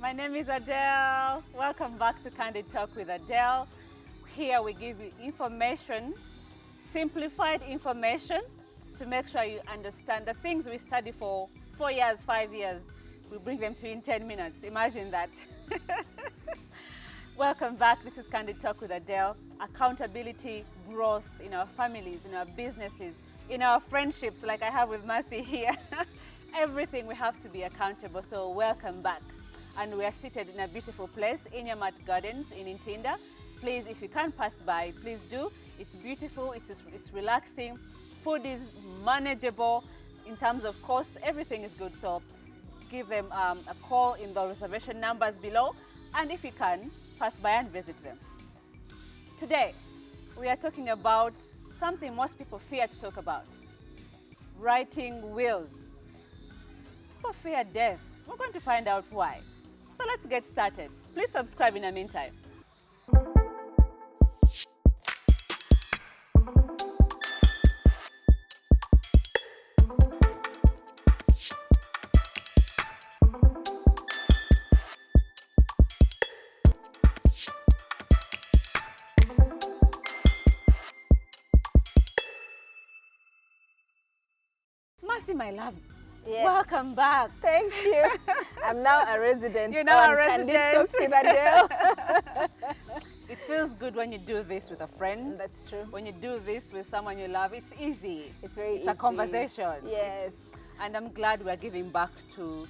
My name is Adelle. Welcome back to Candid Talk with Adelle. Here we give you information, simplified information, to make sure you understand the things we study for 4 years, 5 years. We bring them to you in 10 minutes. Imagine that. Welcome back. This is Candid Talk with Adelle. Accountability, growth in our families, in our businesses, in our friendships, like I have with Mercy here. Everything we have to be accountable. So welcome back. And we are seated in a beautiful place, Inyamat Gardens in Ntinda. Please, if you can pass by, please do. It's beautiful, it's relaxing. Food is manageable in terms of cost. Everything is good. So give them a call in the reservation numbers below. And if you can, pass by and visit them. Today, we are talking about something most people fear to talk about. Writing wills. People fear death. We're going to find out why. So let's get started. Please subscribe in the meantime. Mercy, my love. Yes. Welcome back. Thank you. I'm now a resident. You're now on a resident. Candid Talks with Adelle. It feels good when you do this with a friend. That's true. When you do this with someone you love, it's easy. It's very easy. It's a conversation. Yes. And I'm glad we're giving back to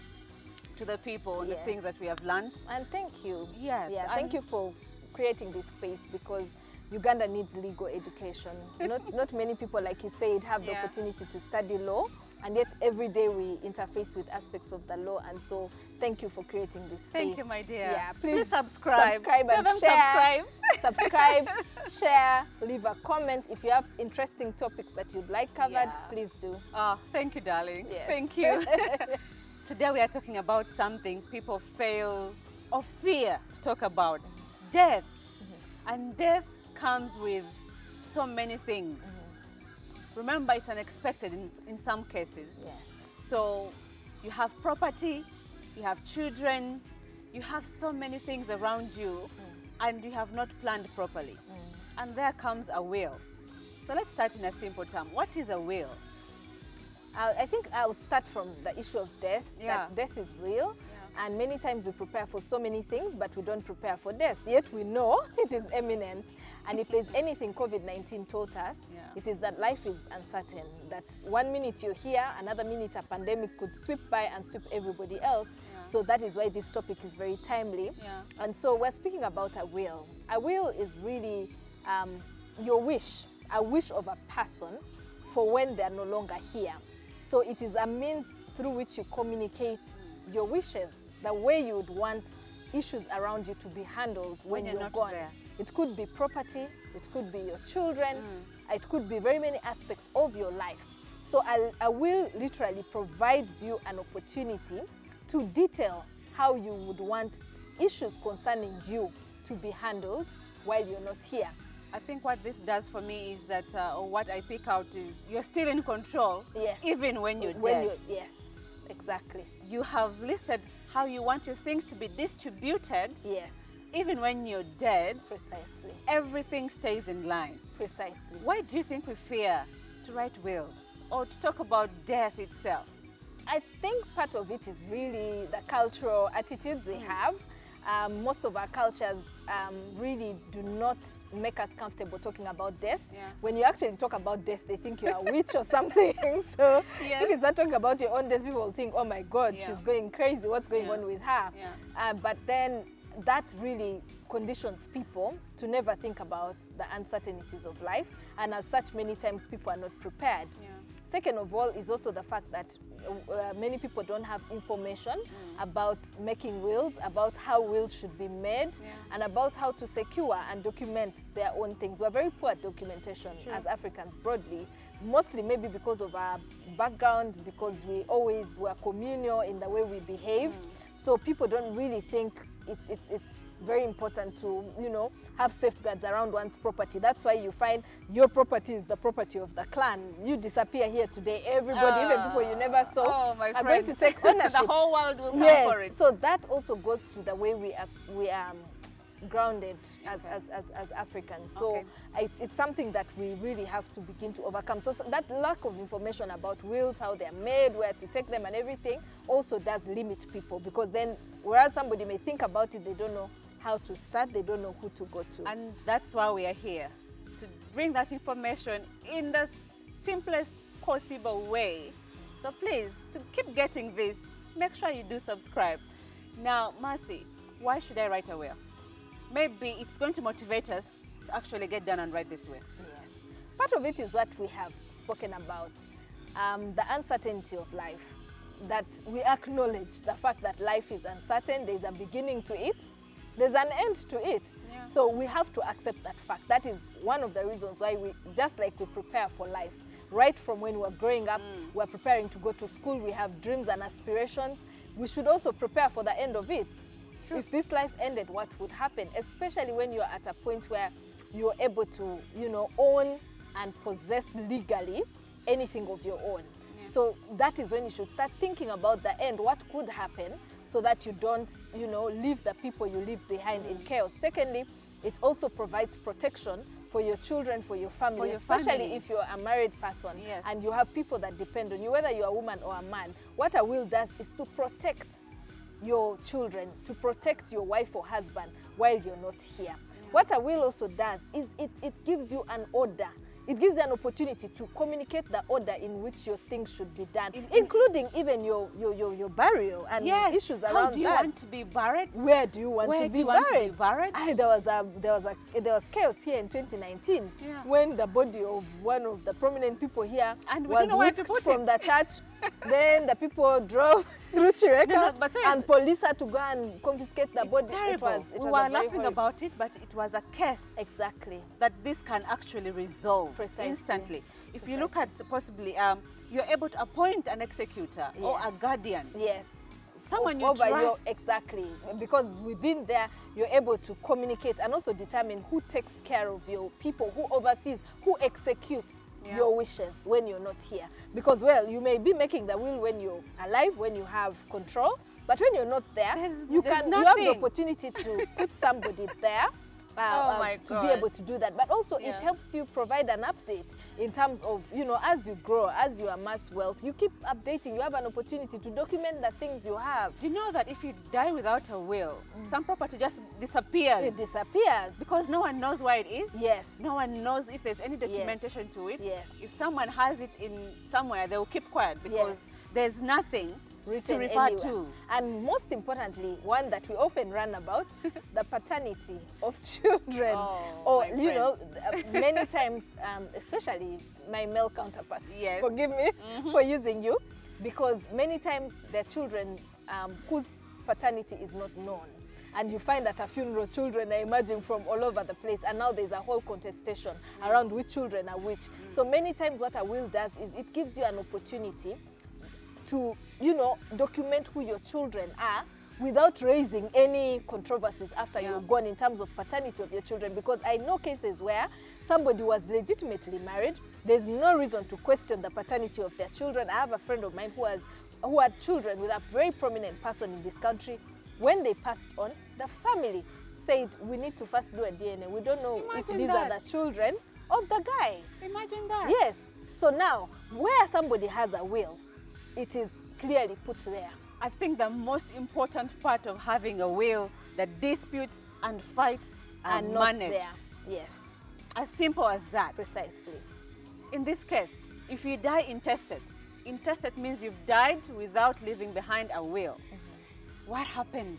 the people and Yes. the things that we have learned. And thank you. Yes. Yeah, thank you for creating this space, because Uganda needs legal education. Not many people, like you said, have the opportunity to study law. And yet every day we interface with aspects of the law, and so thank you for creating this space. Thank you, my dear. Yeah, please subscribe. Subscribe and Tell them share. subscribe. Subscribe, share, leave a comment. If you have interesting topics that you'd like covered, please do. Oh, thank you, darling. Yes. Thank you. Today we are talking about something people fail or fear to talk about. Death. And death comes with so many things. Remember, it's unexpected in some cases. Yes. So you have property, you have children, you have so many things around you, and you have not planned properly. And there comes a will. So let's start in a simple term. What is a will? I think I would start from the issue of death. Yeah. That death is real. And many times we prepare for so many things, but we don't prepare for death. Yet we know it is imminent. And if there's anything COVID-19 taught us, it is that life is uncertain. That 1 minute you're here, another minute a pandemic could sweep by and sweep everybody else. So that is why this topic is very timely. And so we're speaking about a will. A will is really your wish, a wish of a person for when they're no longer here. So it is a means through which you communicate your wishes, the way you would want issues around you to be handled when you're not gone. there. It could be property, it could be your children, it could be very many aspects of your life. So a will literally provides you an opportunity to detail how you would want issues concerning you to be handled while you're not here. I think what this does for me is that, or what I pick out is, you're still in control, Yes. even when you're dead. Yes, exactly. You have listed how you want your things to be distributed. Yes. Even when you're dead, Precisely. everything stays in line. Precisely. Why do you think we fear to write wills or to talk about death itself? I think part of it is really the cultural attitudes we have. Most of our cultures really do not make us comfortable talking about death. When you actually talk about death, they think you're a witch or something. So if you start talking about your own death, people will think, oh my God, she's going crazy. What's going on with her? But then that really conditions people to never think about the uncertainties of life. And as such, many times people are not prepared. Second of all is also the fact that many people don't have information about making wills, about how wills should be made, and about how to secure and document their own things. We're very poor at documentation as Africans broadly, mostly maybe because of our background, because we always were communal in the way we behave. So people don't really think it's very important to, you know, have safeguards around one's property. That's why you find your property is the property of the clan. You disappear here today, everybody, even people you never saw, are going to take ownership. The whole world will come for it. So that also goes to the way we are grounded as Africans. So it's something that we really have to begin to overcome. So that lack of information about wills, how they're made, where to take them and everything also does limit people, because then whereas somebody may think about it, they don't know how to start, they don't know who to go to. And that's why we are here, to bring that information in the simplest possible way. So please, to keep getting this, make sure you do subscribe. Now, Mercy, why should I write a will? Maybe it's going to motivate us to actually get done and write this will. Yes. Part of it is what we have spoken about, the uncertainty of life, that we acknowledge the fact that life is uncertain, there's a beginning to it, there's an end to it. Yeah. So we have to accept that fact. That is one of the reasons why we, just like we prepare for life, right from when we're growing up, we're preparing to go to school, we have dreams and aspirations, we should also prepare for the end of it. True. If this life ended, what would happen? Especially when you're at a point where you're able to, you know, own and possess legally anything of your own. Yeah. So that is when you should start thinking about the end, what could happen, so that you don't, you know, leave the people you leave behind in chaos. Secondly, it also provides protection for your children, for your family, especially if you're a married person and you have people that depend on you, whether you're a woman or a man. What a will does is to protect your children, to protect your wife or husband while you're not here. What a will also does is it gives you an order. It gives you an opportunity to communicate the order in which your things should be done, including even your burial and issues around that. How do you want to be buried? Where do you want to be buried? There was chaos here in 2019 when the body of one of the prominent people here was whisked from the church. Then the people drove through Chireka and police had to go and confiscate the body. Terrible. We were laughing about it, but it was a case. Exactly. That this can actually resolve instantly. If you look at possibly, you're able to appoint an executor or a guardian. Yes. Someone you trust. Exactly. Because within there, you're able to communicate and also determine who takes care of your people, who oversees, who executes your wishes when you're not here. Because, well, you may be making the will when you're alive, when you have control, but when you're not there, you have the opportunity to put somebody there to be able to do that. But also it helps you provide an update in terms of, you know, as you grow, as you amass wealth, you keep updating, you have an opportunity to document the things you have. Do you know that if you die without a will, some property just disappears? It disappears. Because no one knows where it is. Yes. No one knows if there's any documentation to it. Yes. If someone has it in somewhere, they will keep quiet because there's nothing written to refer anywhere. to. And most importantly, one that we often run about, the paternity of children. Or, you know, many times, especially my male counterparts, forgive me for using you, because many times their children whose paternity is not known. And you find that at a funeral, children are emerging from all over the place, and now there's a whole contestation around which children are which. So many times what a will does is it gives you an opportunity to, you know, document who your children are without raising any controversies after you're gone in terms of paternity of your children. Because I know cases where somebody was legitimately married, there's no reason to question the paternity of their children. I have a friend of mine who had children with a very prominent person in this country. When they passed on, the family said, we need to first do a DNA. We don't know if these are the children of the guy. Imagine that. Yes. So now, where somebody has a will, it is clearly put there. I think the most important part of having a will, the disputes and fights are not managed. there. Yes. As simple as that. Precisely. In this case, if you die intestate means you've died without leaving behind a will. What happens?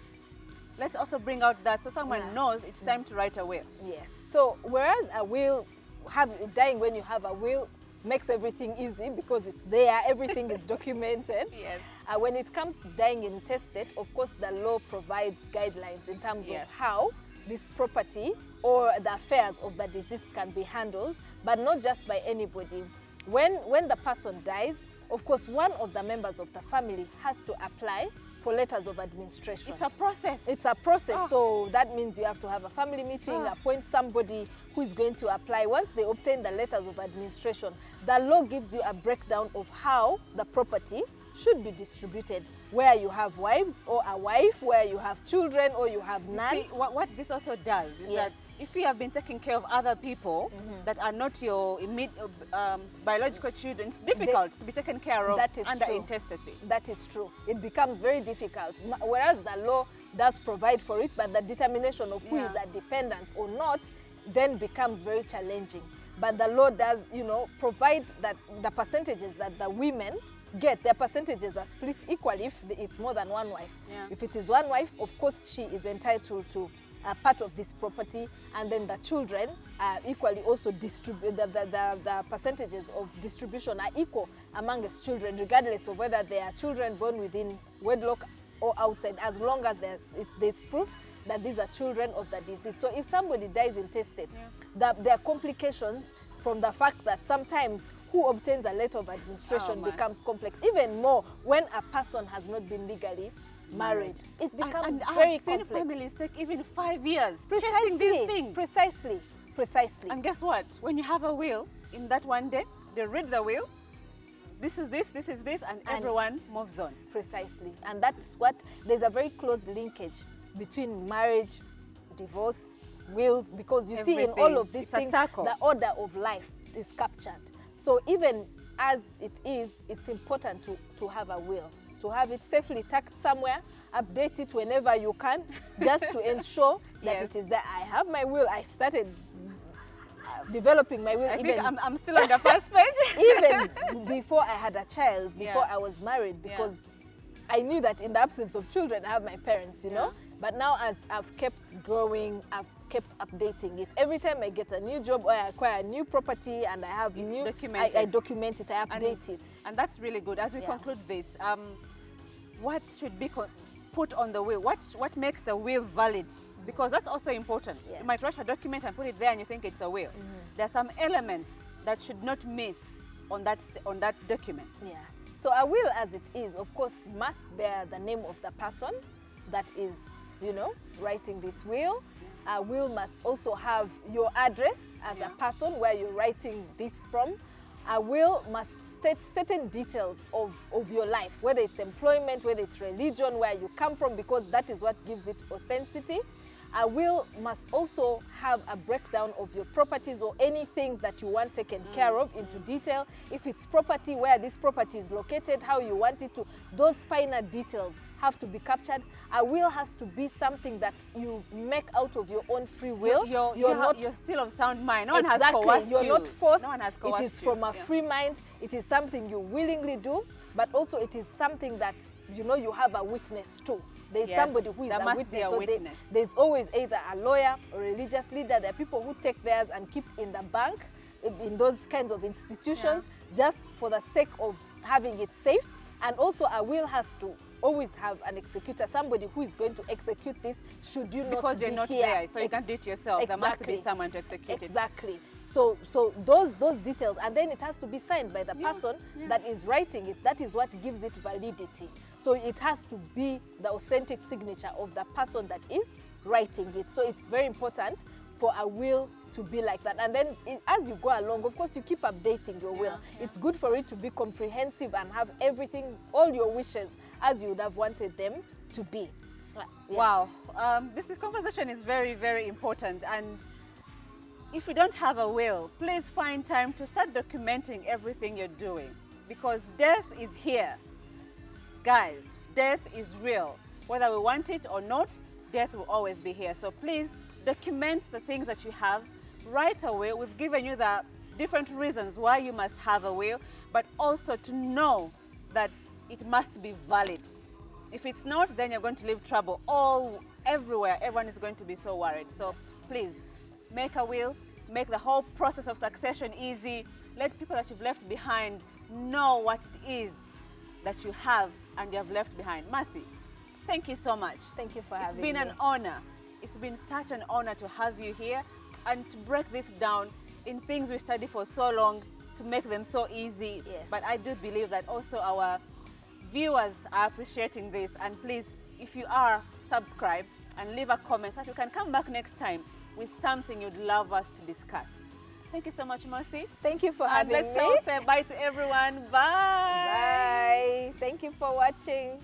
Let's also bring out that so someone knows it's time to write a will. Yes. So whereas a will, dying when you have a will, makes everything easy because it's there, everything is documented. Yes. When it comes to dying intestate, of course, the law provides guidelines in terms of how this property or the affairs of the deceased can be handled, but not just by anybody. When the person dies, of course, one of the members of the family has to apply for letters of administration. It's a process. It's a process. So that means you have to have a family meeting, appoint somebody who is going to apply. Once they obtain the letters of administration, the law gives you a breakdown of how the property should be distributed, where you have wives or a wife, where you have children or you have none. See, what this also does is that if you have been taking care of other people that are not your biological children, it's difficult to be taken care of under intestacy. That is true. It becomes very difficult. Whereas the law does provide for it, but the determination of who is a dependent or not then becomes very challenging. But the law does, you know, provide that the percentages that the women get, their percentages are split equally if it's more than one wife. If it is one wife, of course, she is entitled to part of this property, and then the children are equally also distribute. The percentages of distribution are equal amongst children, regardless of whether they are children born within wedlock or outside, as long as there's proof that these are children of the deceased. So if somebody dies intestate, there are complications from the fact that sometimes who obtains a letter of administration becomes complex, even more when a person has not been legally married. It becomes very complex. I've seen families take even 5 years chasing these things. Precisely. And guess what? When you have a will, in that one day, they read the will, this is this, and everyone moves on. Precisely. And that's what, there's a very close linkage between marriage, divorce, wills, because you see in all of these things, the order of life is captured. So even as it is, it's important to have a will, to have it safely tucked somewhere, update it whenever you can, just to ensure that it is there. I have my will. I started developing my will. I think I'm still on the first page. Even before I had a child, before I was married, because I knew that in the absence of children, I have my parents, you know. But now as I've kept growing, I've kept updating it. Every time I get a new job or I acquire a new property and I have I document it, I update it. And that's really good. As we conclude this, what should be put on the will? What makes the will valid? Because that's also important. You might write a document and put it there and you think it's a will. There are some elements that should not miss on that document. So a will as it is, of course, must bear the name of the person that is, you know, writing this will. A will must also have your address as a person where you're writing this from. A will must state certain details of your life, whether it's employment, whether it's religion, where you come from, because that is what gives it authenticity. A will must also have a breakdown of your properties or any things that you want taken care of into detail. If it's property, where this property is located, how you want it to, those finer details have to be captured. A will has to be something that you make out of your own free will. You're still of sound mind. No one has coerced you. You're not forced. No one has coerced it is from a free mind. It is something you willingly do, but also it is something that, you know, you have a witness to. There's somebody who is a witness. Be a witness. There's always either a lawyer or a religious leader. There are people who take theirs and keep in the bank, in those kinds of institutions, just for the sake of having it safe. And also a will has to always have an executor, somebody who is going to execute this should you not be here. Because you're not there, so you can't do it yourself. There must be someone to execute it. Exactly. So those details, and then it has to be signed by the person that is writing it. That is what gives it validity. So it has to be the authentic signature of the person that is writing it. So it's very important for a will to be like that. And then as you go along, of course, you keep updating your will. It's good for it to be comprehensive and have everything, all your wishes, as you would have wanted them to be. Wow. This conversation is very, very important. And if you don't have a will, please find time to start documenting everything you're doing, because death is here. Guys, death is real. Whether we want it or not, death will always be here. So please document the things that you have. Write a will. We've given you the different reasons why you must have a will, but also to know that it must be valid. If it's not, then you're going to leave trouble everywhere. Everyone is going to be so worried. So please make a will, make the whole process of succession easy. Let people that you've left behind know what it is that you have and you have left behind. Mercy, thank you so much. Thank you for having me. It's been an honor. It's been such an honor to have you here and to break this down in things we study for so long, to make them so easy. But I do believe that also our viewers are appreciating this, and please, if you are, subscribe and leave a comment so that you can come back next time with something you'd love us to discuss. Thank you so much, Mercy. Thank you for having me. Let's all say bye to everyone. Bye. Bye. Thank you for watching.